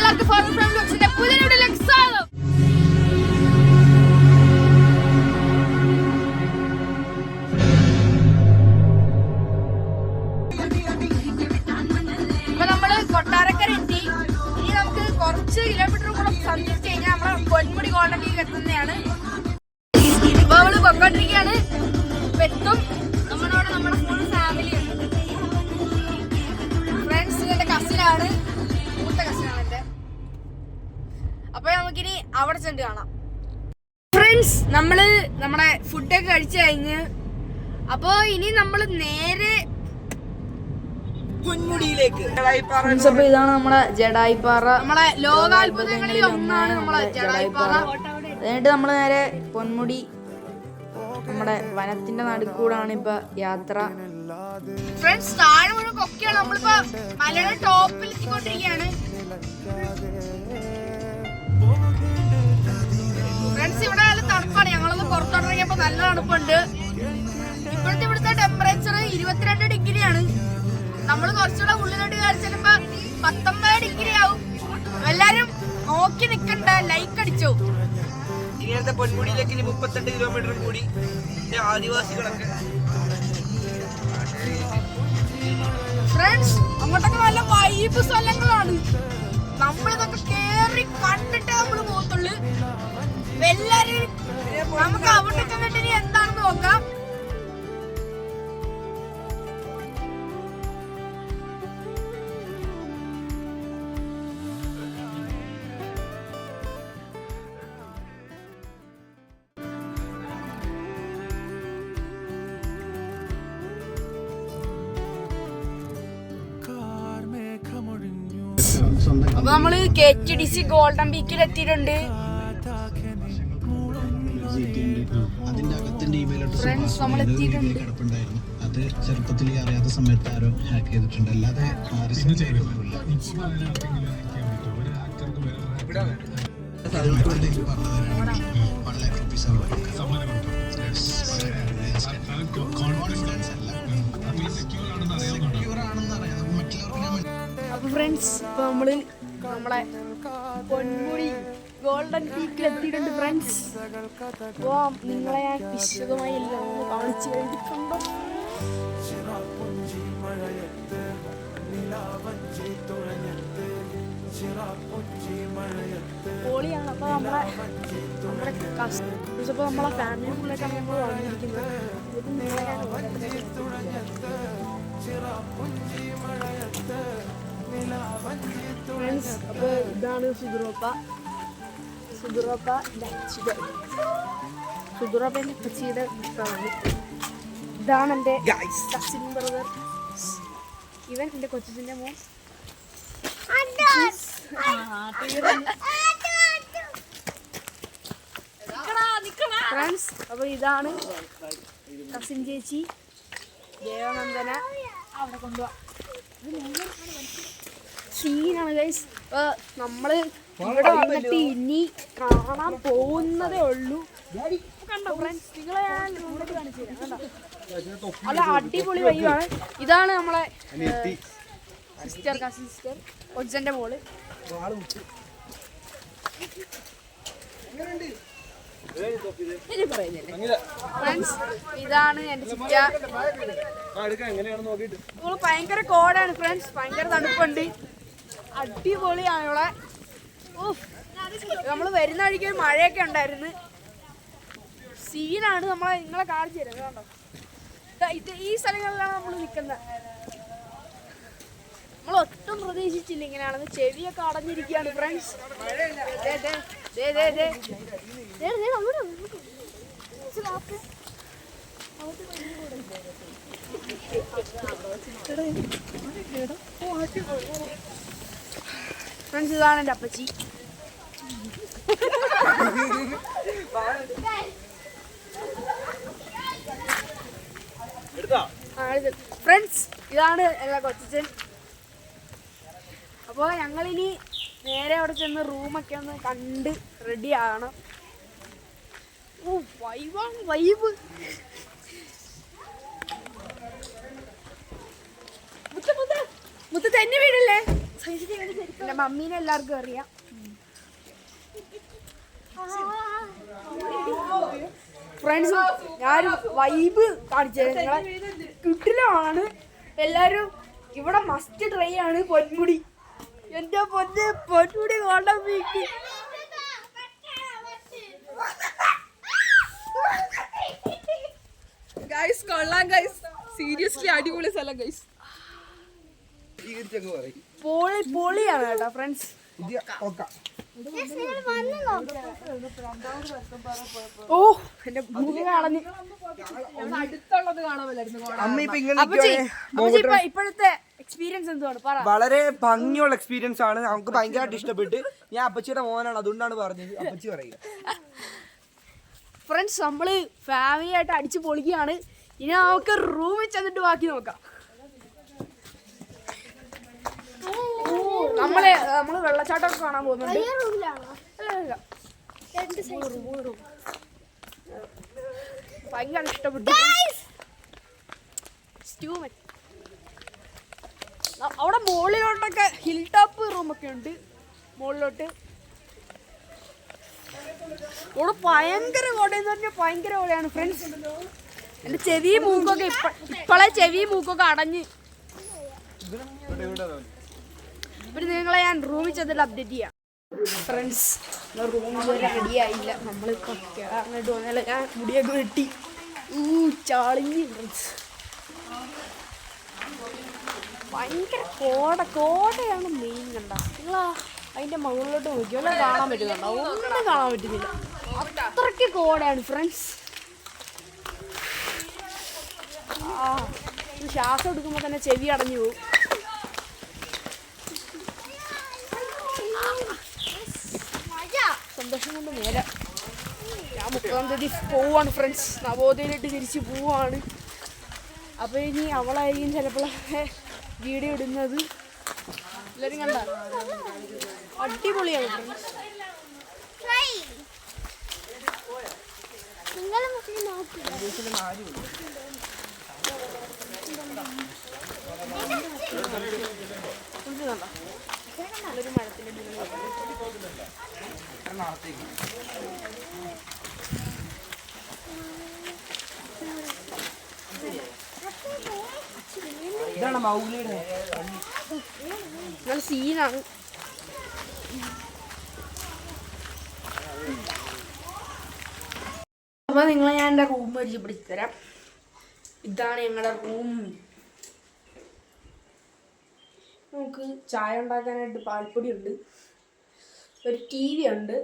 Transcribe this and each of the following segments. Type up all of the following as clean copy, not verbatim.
എല്ലാവർക്കും forward from ലുക്സിന്റെ പുതിയ വീഡിയോയിലേക്ക് സ്വാഗതം. ഇപ്പൊ നമ്മള് കൊട്ടാരക്കര എത്തി. ഇനി നമുക്ക് കുറച്ച് കിലോമീറ്റർ കൂടെ സഞ്ചരിച്ച് കഴിഞ്ഞാൽ നമ്മളെ പൊന്മുടി ഗോൾഡൻ ലീഗ് എത്തുന്നതാണ്. ഇപ്പൊ നമ്മള് പൊക്കോണ്ടിരിക്കുകയാണ്. എത്തും. നമ്മളോട് നമ്മുടെ ഫുൾ ഫാമിലി ഉണ്ട്. ഫ്രണ്ട്സ് എന്റെ കസിനാണ്, മൂത്ത കസിനാണ് എന്റെ. അപ്പൊ നമുക്കിനി അവിടെ ചെന്ന് കാണാം. ഫ്രണ്ട്സ് നമ്മള് നമ്മുടെ ഫുഡൊക്കെ കഴിച്ചു കഴിഞ്ഞ് അപ്പൊ ഇനി നമ്മള് നേരെ പൊന്മുടിയിലേക്ക്. അപ്പൊ ഇതാണ് നമ്മുടെ ജഡായിപ്പാറ. നമ്മളെ ലോകാത്ഭുതങ്ങളിൽ ഒന്നാണ് നമ്മളെ ജഡായിപ്പാറ. എന്നിട്ട് നമ്മള് നേരെ പൊന്മുടി നമ്മുടെ വനത്തിന്റെ നടുക്കൂടാണ് ഇപ്പൊ യാത്ര. ഫ്രണ്ട്സ് താഴെ മുഴുവൻ കൊക്കെയാണ്. നമ്മളിപ്പോ മലയുടെ ടോപ്പിൽ എത്തിക്കൊണ്ടിരിക്കുകയാണ്. ഫ്രണ്ട്സ് ഇവിടെ നല്ല തണുപ്പാണ്. ഞങ്ങളൊന്ന് പുറത്തോട്ടിറങ്ങിയപ്പോ നല്ല തണുപ്പുണ്ട്. ഇപ്പോഴത്തെ ഇവിടുത്തെ ടെമ്പറേച്ചർ 22 ഡിഗ്രിയാണ്. നമ്മൾ കുറച്ചുകൂടെ ഉള്ളിലോട്ട് കയറി ചെല്ലുമ്പോ 19 ഡിഗ്രി ആവും. എല്ലാരും നോക്കി നിക്കണ്ട, ലൈക്ക് അടിച്ചോ. ഇങ്ങനത്തെ പൊന്മുടിയിലേക്ക് ഇനി 38 കിലോമീറ്റർ കൂടി. ആദിവാസികളൊക്കെ ഫ്രണ്ട്സ് അങ്ങോട്ടൊക്കെ നല്ല വൈബ് സ്ഥലങ്ങളാണ്. നമ്മളിതൊക്കെ കേറി കണ്ടിട്ടേ നമ്മള് പോകത്തുള്ളു. എല്ലാരും നമുക്ക് അവിടെ ചെന്നിട്ട് ഇനി എന്താണെന്ന് നോക്കാം. അപ്പൊ നമ്മള് KTDC ഗോൾഡൻ ബീച്ചിൽ എത്തിയിട്ടുണ്ട്. അതിന്റെ അകത്തിന്റെ ഇമെയിൽ ഫ്രണ്ട്സ് നമ്മൾ എത്തിയിട്ടുണ്ട്. കിടപ്പുണ്ടായിരുന്നു. അത് ചെറുപ്പത്തിൽ അറിയാത്ത സമയത്ത് ആരോ ഹാക്ക് ചെയ്തിട്ടുണ്ട്. അല്ലാതെ അപ്പൊ ഫ്രണ്ട്സ് ഇപ്പൊ നമ്മള് നമ്മളെ പൊന്മുടി ഗോൾഡൻ പീക്കിൽ എത്തിയിട്ടുണ്ട്. ഫ്രണ്ട്സ് അപ്പൊ നിങ്ങളെ ഞാൻ വിശദമായി എല്ലാം ഒന്ന് കാണിച്ചു കഴിഞ്ഞിട്ടുണ്ടോ. പൊളിയാണ്. അപ്പൊ നമ്മളെ കസ്റ്റമേഴ്സ്, അപ്പൊ നമ്മളെ ഫാമിലി ഫുള്ളായിട്ടാണ് നമ്മൾ വന്നിരിക്കുന്നത്. ഫ്രണ്ട്സ് അപ്പൊ ഇതാണ് സുദുറോപ്പന്റെ അച്ഛയുടെ ഇഷ്ടമാണ്. ഇതാണ് എൻ്റെ കസിൻ ബ്രദർ. ഇവൻ എൻ്റെ കൊച്ചിന്റെ മോൻ. ഫ്രണ്ട്സ് അപ്പൊ ഇതാണ് കസിൻ ചേച്ചി ദേവനന്ദന. അവിടെ കൊണ്ടുപോവാ. സീനാണ് ഗൈസ്. നമ്മള് ഇവിടെ വന്നിട്ട് ഇനി കാണാൻ പോകുന്നതേ ഉള്ളൂ. കണ്ടോ ഫ്രണ്ട്സ്, നിങ്ങളെ ഞാൻ ഇങ്ങോട്ട് കാണിച്ചു തരാം. കണ്ടോ നല്ല അടിപൊളി വൈബാണ്. ഇതാണ് നമ്മളെ കസിൻ സിസ്റ്റർ ഒജ്ജന്റെ മോള്. ഫ്രണ്ട്സ് ഇതാണ് എന്റെ ചിറ്റ. ഭയങ്കര കോടാണ് ഫ്രണ്ട്സ്, ഭയങ്കര തണുപ്പുണ്ട്, അടിപൊളിയാണ് ഇവിടെ. നമ്മള് വരുന്ന വഴിക്ക് മഴയൊക്കെ ഉണ്ടായിരുന്നു. സീനാണ്. നിങ്ങളെ കാണിച്ചു തരാം. കണ്ടോ ഈ സ്ഥലങ്ങളിലാണ് നമ്മൾ നിൽക്കുന്നത്. നമ്മൾ ഒട്ടും പ്രതീക്ഷിച്ചില്ല ഇങ്ങനെയാണെന്ന്. ചെവിയൊക്കെ അടഞ്ഞിരിക്കുകയാണ് ഫ്രണ്ട്സ്. ഫ്രണ്ട്സ് ഇതാണ് എൻ്റെ അപ്പച്ചി. ഫ്രണ്ട്സ് ഇതാണ് എല്ലാ കൊച്ചൻ. അപ്പോൾ ഞങ്ങളിനി നേരെ അവിടെ ചെന്ന് റൂമൊക്കെ ഒന്ന് കണ്ട് റെഡി ആകണം. വൈബാണ് വൈബ്. മുത്ത തന്നെ വീടല്ലേ. എന്റെ മമ്മീനെ എല്ലാവർക്കും അറിയാം. ഫ്രണ്ട്സ്, ഞാനൊരു വൈബ് കാണിച്ചത് നിങ്ങളെ കിട്ടിലാണ്. എല്ലാരും ഇവിടെ മസ്റ്റ് ട്രൈ ആണ് പൊന്മുടി. എന്റെ പൊന്മുടി കോണ്ടം വീക്ക്. ഗൈസ് കൊള്ളാം ഗൈസ്, സീരിയസ്ലി അടിപൊളി സ്ഥലം ഗൈസ്. പൊളിയാണ് കേട്ടോ ഫ്രണ്ട്സ്. ഓ എന്റെ മുഖം കളഞ്ഞ്. അടുത്തുള്ളത് കാണാൻ പറ്റായിരുന്നു. ഇപ്പോഴത്തെ എക്സ്പീരിയൻസ് എന്തുവാണ് പറ. വളരെ ഭംഗിയുള്ള എക്സ്പീരിയൻസ് ആണ്, നമുക്ക് ഭയങ്കരമായിട്ട് ഇഷ്ടപ്പെട്ട്. ഞാൻ അപ്പച്ചിയുടെ മോനാണ്, അതുകൊണ്ടാണ് പറഞ്ഞത്. അപ്പച്ചി പറയുക. ഫ്രണ്ട്സ്, നമ്മള് ഫാമിലി ആയിട്ട് അടിച്ചു പൊളിക്കുകയാണ്. ഇനി നമുക്ക് റൂമിൽ ചെന്നിട്ട് ബാക്കി നോക്കാം. നമ്മള് വെള്ളച്ചാട്ടമൊക്കെ കാണാൻ പോകുന്നുണ്ട്. ഭയങ്കര ഇഷ്ടപ്പെട്ടു. അവിടെ മുകളിലോട്ടൊക്കെ ഹിൽ ടോപ്പ് റൂമൊക്കെ ഉണ്ട്. മുകളിലോട്ട് ഇവിടെ ഭയങ്കര കോടയെന്ന് പറഞ്ഞാൽ ഭയങ്കര കോടയാണ് ഫ്രണ്ട്സ്. എന്റെ ചെവിയും മൂക്കൊക്കെ ഇപ്പോഴെ ചെവിയും മൂക്കൊക്കെ അടഞ്ഞ്. ഇപ്പം നിങ്ങളെ ഞാൻ റൂമിൽ ചെന്നിട്ട് അപ്ഡേറ്റ് ചെയ്യാം. ഫ്രണ്ട്സ്, റൂമിൽ വരെ റെഡിയായില്ല. നമ്മളിപ്പോൾ അങ്ങോട്ട് വന്നാലും ഞാൻ മുടിയൊക്കെ വെട്ടി ചാളിഞ്ഞ്. ഫ്രണ്ട്സ്, ഭയങ്കര കോടയാണ് മെയിൻ. കണ്ട നിങ്ങൾ അതിൻ്റെ മുകളിലോട്ട് നോക്കിയാലും കാണാൻ പറ്റുന്നുണ്ടോ? ഒന്നും കാണാൻ പറ്റുന്നില്ല, അത്രയ്ക്ക് കോടയാണ് ഫ്രണ്ട്സ്. ശ്വാസം എടുക്കുമ്പോൾ തന്നെ ചെവി അടഞ്ഞു പോകും. സന്തോഷം കൊണ്ട് നേരെ ഞാൻ 30-ാം തീയതി പോവാണ് ഫ്രണ്ട്സ്. നവോദയയിലിട്ട് തിരിച്ച് പോവാണ്. അപ്പോൾ ഇനി അവളായിരിക്കും ചിലപ്പോൾ വീഡിയോ ഇടുന്നത്. എല്ലാവരും കണ്ട അടിപൊളിയാണ് ഫ്രണ്ട്സ്. നല്ലൊരു മഴത്തിൻ്റെ ഇതാണ് മൗലിയുടെ നല്ല സീനാണ്. അപ്പോൾ നിങ്ങളെ ഞാൻ എൻ്റെ റൂം പരിചയപ്പെടുത്തി തരാം. ഇതാണ് ഞങ്ങളുടെ റൂം. നമുക്ക് ചായ ഉണ്ടാക്കാനായിട്ട് പാൽപ്പൊടി ഉണ്ട്, ഒരു ടി വി ഉണ്ട്,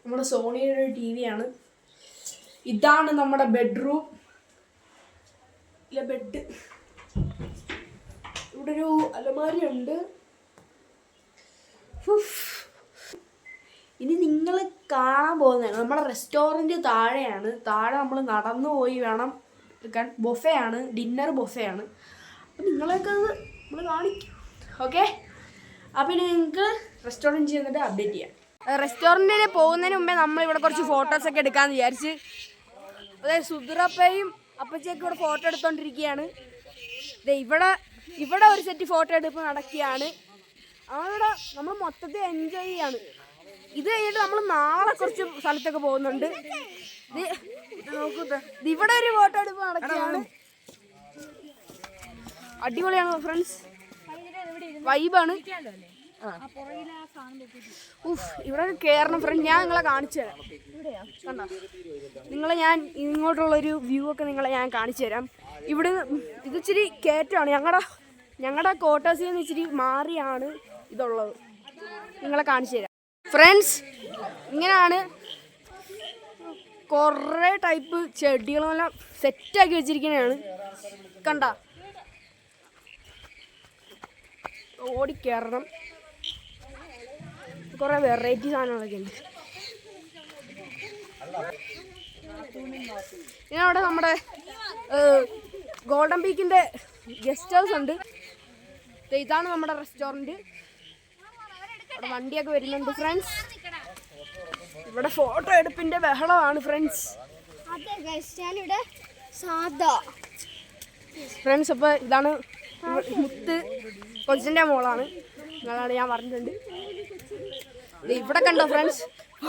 നമ്മുടെ സോണിയുടെ ഒരു ടി വിയാണ്. ഇതാണ് നമ്മുടെ ബെഡ്റൂം. ഇല്ല, ബെഡ്. ഇവിടെ ഒരു അലമാരി ഉണ്ട്. ഇനി നിങ്ങൾ കാണാൻ പോകുന്നതാണ് നമ്മുടെ റെസ്റ്റോറൻറ്റ്. താഴെ നമ്മൾ നടന്നു പോയി വേണം എടുക്കാൻ. ബൊഫയാണ്, ഡിന്നർ ബൊഫയാണ്. അപ്പം നിങ്ങളെയൊക്കെ അത് നമ്മൾ കാണിക്കും. ഓക്കെ, അപ്പം ഇനി നിങ്ങൾക്ക് റെസ്റ്റോറൻറ്റ് ചെന്നിട്ട് അപ്ഡേറ്റ് ചെയ്യാം. റെസ്റ്റോറൻറ്റിൽ പോകുന്നതിന് മുമ്പേ നമ്മൾ ഇവിടെ കുറച്ച് ഫോട്ടോസൊക്കെ എടുക്കാമെന്ന് വിചാരിച്ച്. അതായത് സുധുറപ്പയും അപ്പച്ചയൊക്കെ ഇവിടെ ഫോട്ടോ എടുത്തോണ്ടിരിക്കുകയാണ്. ഇവിടെ ഒരു സെറ്റ് ഫോട്ടോ എടുപ്പ് നടക്കുകയാണ്. അവിടെ നമ്മൾ മൊത്തത്തിൽ എൻജോയ് ചെയ്യാണ്. ഇത് കഴിഞ്ഞിട്ട് നമ്മൾ നാളെ കുറച്ച് സ്ഥലത്തൊക്കെ പോകുന്നുണ്ട്. ഇവിടെ ഒരു ഫോട്ടോ എടുപ്പ് നടക്കുകയാണ്. അടിപൊളിയാണ് ഫ്രണ്ട്സ്, വൈബാണ്. ഇവിടെ കയറണം ഫ്രണ്ട്. ഞാൻ നിങ്ങളെ കാണിച്ചു തരാം. കണ്ടോ, നിങ്ങളെ ഞാൻ ഇങ്ങോട്ടുള്ളൊരു വ്യൂ ഒക്കെ നിങ്ങളെ ഞാൻ കാണിച്ചു തരാം. ഇവിടെ ഇത് ഇച്ചിരി കയറ്റമാണ്. ഞങ്ങളുടെ ക്വാർട്ടേഴ്സിൽ നിന്ന് ഇച്ചിരി മാറിയാണ് ഇതുള്ളത്. നിങ്ങളെ കാണിച്ചു തരാം ഫ്രണ്ട്സ്. ഇങ്ങനെയാണ് കുറേ ടൈപ്പ് ചെടികളെല്ലാം സെറ്റാക്കി വെച്ചിരിക്കുന്നതാണ്. കണ്ട, ഓടിക്കയറണം. കുറേ വെറൈറ്റി സാധനങ്ങളൊക്കെ ഉണ്ട്. ഇതിനവിടെ നമ്മുടെ ഗോൾഡൻ പീക്കിൻ്റെ ഗസ്റ്റ് ഹൗസ് ഉണ്ട്. ഇതാണ് നമ്മുടെ റെസ്റ്റോറൻറ്റ്. അവിടെ വണ്ടിയൊക്കെ വരുന്നുണ്ട് ഫ്രണ്ട്സ്. ഇവിടെ ഫോട്ടോ എടുപ്പിൻ്റെ ബഹളമാണ് ഫ്രണ്ട്സ്. ഫ്രണ്ട്സ്, അപ്പോൾ ഇതാണ് മുത്ത് കൊച്ചിൻ്റെ മോളാണ്. നിങ്ങളാണ് ഞാൻ പറഞ്ഞിട്ടുണ്ട്. ഇവിടെ കണ്ടോ ഫ്രണ്ട്സ്,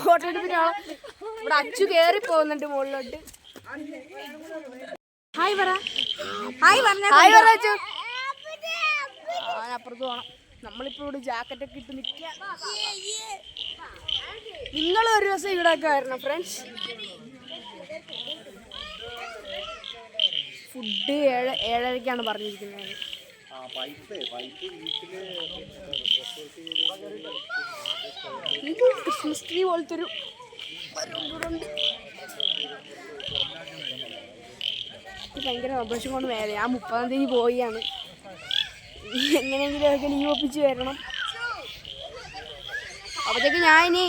ഫോട്ടോ എടുപ്പിനാണ് ഇവിടെ അച്ചു കയറി പോകുന്നുണ്ട് മുകളിലോട്ട്. ഹായ് പറ, ഹായ് പറ അച്ചു. അപ്പുറത്ത് പോകണം. നമ്മളിപ്പോ ഇവിടെ ജാക്കറ്റൊക്കെ ഇട്ട് നിൽക്കുക. നിങ്ങൾ ഒരു ദിവസം ഇവിടെയൊക്കെ വരണം ഫ്രണ്ട്സ്. ഫുഡ് 7:30 പറഞ്ഞിരിക്കുന്നത്. ഇത് ക്രിസ്മസ് ട്രീ പോലത്തെ ഒരു ഭയങ്കര സന്തോഷം കൊണ്ട് വേറെ. ഞാൻ 30-ാം തീയതി പോയാണ്. എങ്ങനെയെങ്കിലും അതൊക്കെ ലീവ് ഒപ്പിച്ച് വരണം. അപ്പോഴത്തേക്ക് ഞാൻ ഇനി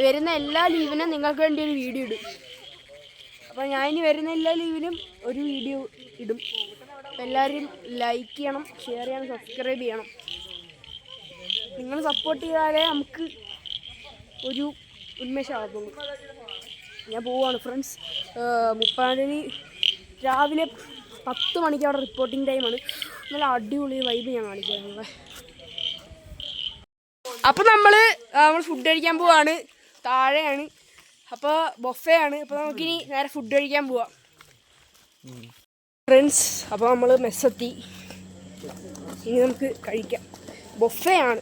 വരുന്ന എല്ലാ ലീവിനും നിങ്ങൾക്ക് വേണ്ടി ഒരു വീഡിയോ ഇടും. അപ്പോൾ ഞാൻ ഇനി വരുന്ന എല്ലാ ലീവിനും ഒരു വീഡിയോ ഇടും. അപ്പോൾ എല്ലാവരും ലൈക്ക് ചെയ്യണം, ഷെയർ ചെയ്യണം, സബ്സ്ക്രൈബ് ചെയ്യണം. നിങ്ങൾ സപ്പോർട്ട് ചെയ്താലേ നമുക്ക് ഒരു ഉന്മേഷമാകത്തുള്ളൂ. ഞാൻ പോവുകയാണ് ഫ്രണ്ട്സ്. 30-ാം തീയതി രാവിലെ 10 മണിക്ക് അവിടെ റിപ്പോർട്ടിംഗ് ടൈമാണ്. നല്ല അടിപൊളി വൈബ് ഞാൻ കാണിക്കുന്നത്. അപ്പോൾ നമ്മൾ ഫുഡ് കഴിക്കാൻ പോവാണ്. താഴെയാണ്, അപ്പോൾ ബൊഫേ ആണ്. അപ്പോൾ നമുക്കിനി നേരെ ഫുഡ് കഴിക്കാൻ പോവാം ഫ്രണ്ട്സ്. അപ്പോൾ നമ്മൾ മെസ്സെത്തി, ഇനി നമുക്ക് കഴിക്കാം. ബൊഫേ ആണ്,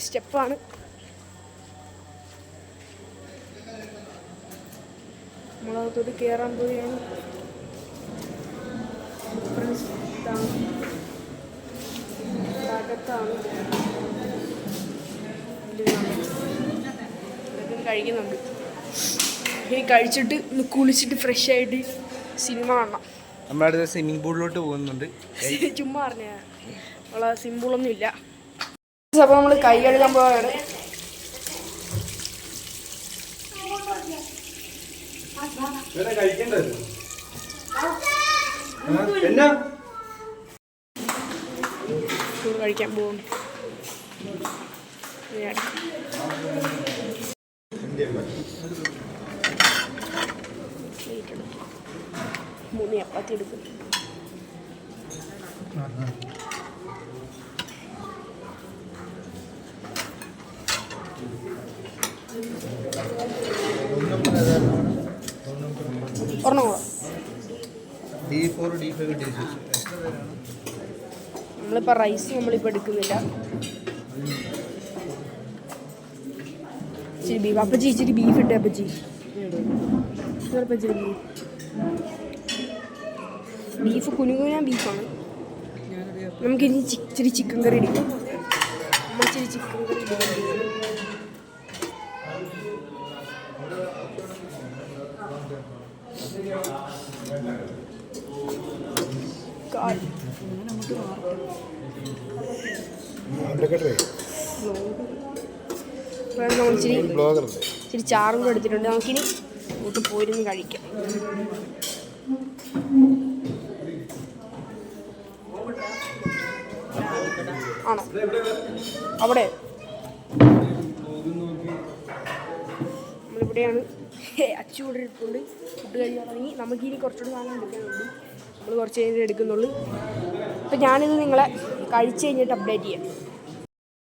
സ്റ്റെപ്പാണ്. നമ്മളകത്തോട്ട് കയറാൻ പോവുകയാണ് ഫ്രണ്ട്സ്. അകത്താണ് കഴിക്കുന്നുണ്ട്. ഇനി കഴിച്ചിട്ട് ഒന്ന് കുളിച്ചിട്ട് ഫ്രഷ് ആയിട്ട് സിനിമ കാണണം. നമ്മളടുത്ത സ്വിമ്മിംഗ് പൂളിലോട്ട് പോകുന്നുണ്ട്. ചുമ്മാ പറഞ്ഞ നമ്മളെ സിമ്പിളൊന്നും ഇല്ല. അപ്പോൾ നമ്മൾ കൈ കഴുകാൻ പോവുകയാണ്. കഴിക്കാൻ പോകും. മൂന്ന് ചപ്പാത്തി എടുക്കും. ഒരെണ്ണം കൂടെ. നമ്മളിപ്പോൾ റൈസ് നമ്മളിപ്പോൾ എടുക്കുന്നില്ല. ഇച്ചിരി ബീഫ്. അപ്പച്ചി ഇച്ചിരി ബീഫ് ഇട്ടേ. അപ്പച്ചി ഇച്ചിരി ബീഫ് കുനുകുനാൻ ബീഫാണ്. നമുക്കിനി ഇച്ചിരി ചിക്കൻ കറി എടുക്കാം. നമ്മൾ ഇച്ചിരി ചിക്കൻ കറി എടുക്കാൻ ഇച്ചിരി ചാറും കൂടെ എടുത്തിട്ടുണ്ട്. നമുക്കിനി ഇങ്ങോട്ട് പോയിരുന്ന് കഴിക്കാം. ആണോ അവിടെ നമ്മളിവിടെയാണ്. അച്ചു കൂടെ ഇരിപ്പുണ്ട്. ഫുഡ് കഴിക്കാൻ തുടങ്ങി. നമുക്കിനി കുറച്ചുകൂടി സാധനം എടുക്കാനുണ്ട്. നമ്മൾ കുറച്ച് കഴിഞ്ഞിട്ട് എടുക്കുന്നുള്ളൂ. അപ്പം ഞാനിത് നിങ്ങളെ കഴിച്ച് കഴിഞ്ഞിട്ട് അപ്ഡേറ്റ് ചെയ്യാം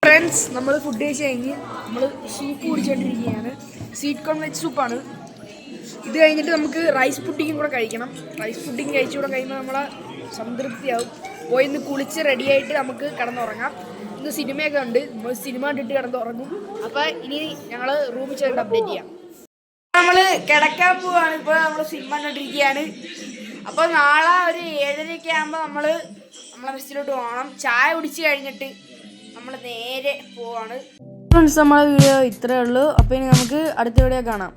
ഫ്രണ്ട്സ്. നമ്മൾ ഫുഡ് കഴിച്ച് കഴിഞ്ഞ് നമ്മൾ സൂപ്പ് കുടിച്ചുകൊണ്ടിരിക്കുകയാണ്. സ്വീറ്റ് കോൺ വെജ് സൂപ്പാണ്. ഇത് കഴിഞ്ഞിട്ട് നമുക്ക് റൈസ് പുഡിങ്ങും കൂടെ കഴിക്കണം. റൈസ് പുഡിങ് കഴിച്ചുകൂടെ കഴിയുമ്പോൾ നമ്മളെ സംതൃപ്തിയാവും. പോയി ഇന്ന് കുളിച്ച് റെഡിയായിട്ട് നമുക്ക് കിടന്നുറങ്ങാം. ഇന്ന് സിനിമയൊക്കെ ഉണ്ട്. നമ്മൾ സിനിമ കണ്ടിട്ട് കിടന്നുറങ്ങും. അപ്പോൾ ഇനി ഞങ്ങൾ റൂമിൽ ചെന്നിട്ട് അപ്ഡേറ്റ് ചെയ്യാം. നമ്മൾ കിടക്കാൻ പോവാണ്. ഇപ്പോൾ നമ്മൾ സിനിമ കണ്ടിരിക്കുകയാണ്. അപ്പോൾ നാളെ ഒരു 7:30 ആകുമ്പോൾ നമ്മളെ ബസ്സിലോട്ട് പോകണം. ചായ കുടിച്ച് കഴിഞ്ഞിട്ട് നമ്മൾ നേരെ പോവാണ്. ഫ്രണ്ട്സ്, നമ്മളെ വീഡിയോ ഇത്രയേ ഉള്ളൂ. അപ്പോൾ ഇനി നമുക്ക് അടുത്ത വീഡിയോ കാണാം.